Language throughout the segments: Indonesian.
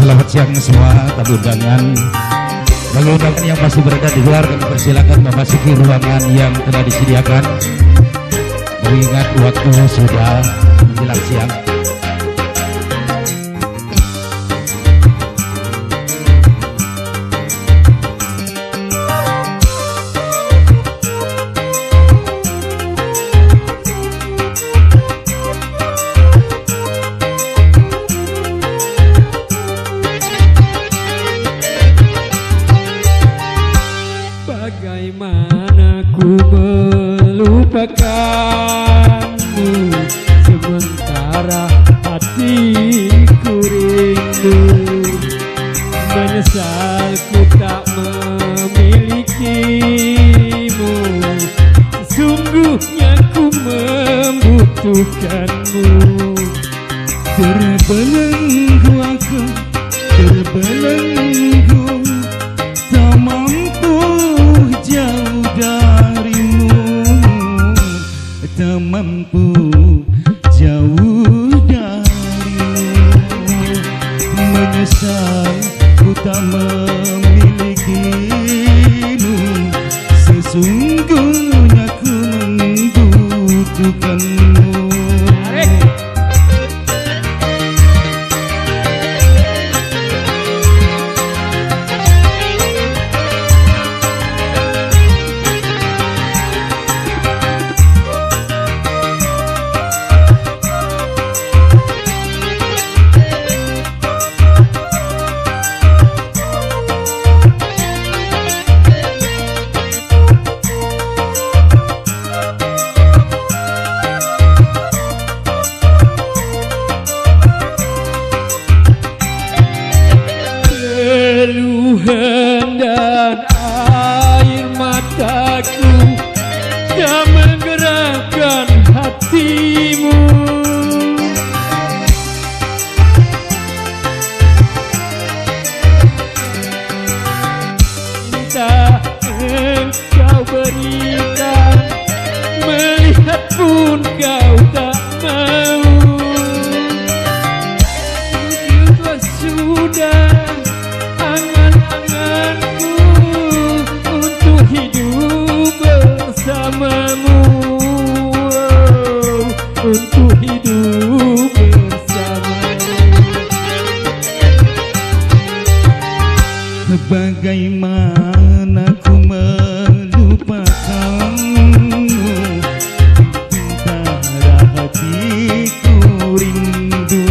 selamat siang semua tamu undangan. Bagi undangan yang masih berada di luar, kami persilakan memasuki ruangan yang telah disediakan. Mengingat waktu sudah menjelang siang. Bagaimana ku melupakanmu, sementara hatiku rindu. Menyesal ku tak memilikimu, sesungguhnya ku membutuhkanmu. Terbelenggu aku, terbelenggu, tak mampu jauh darimu, tak mampu jauh darimu. Menyesal ku tak memilikimu, sesungguhnya ku membutuhkanmu. Keluhan dan air mataku tak menggerakkan hatimu. Cinta engkau berikan, melihat pun kau tak mau. Sudah angan-anganku untuk hidup bersamamu, untuk hidup bersamamu. Bagaimana ku melupakanmu, sementara hatiku rindu.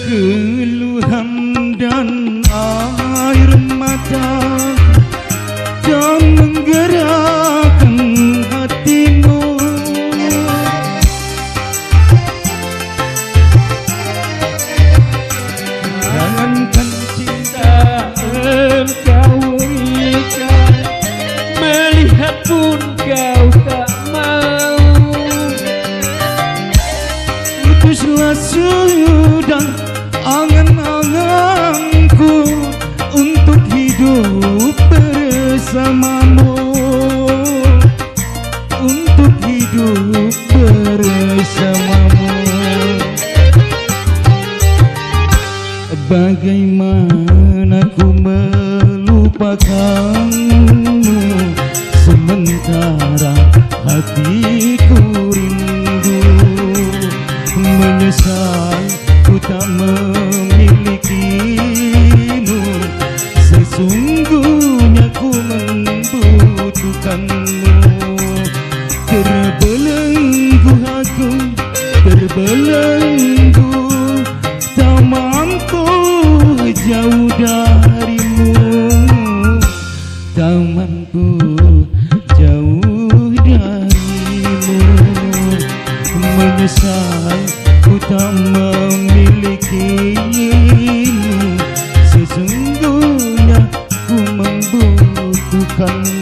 Keluhan dan air mata tak menggerakkan hatimu. Jangankan cinta Engkau berikan, melihat pun kau tak mau. putuslah sudah angan-anganku untuk hidup bersamamu, untuk hidup bersamamu. Bagaimana ku melupakanmu, sementara hatiku rindu. Menyesal ku tak memilikimu, sesungguhnya ku membutuhkanmu. Terbelenggu aku, terbelenggu, tak mampu jauh darimu, tak mampu jauh darimu. menyesal ku tak memilikimu. Sesungguhnya ku membutuhkanmu.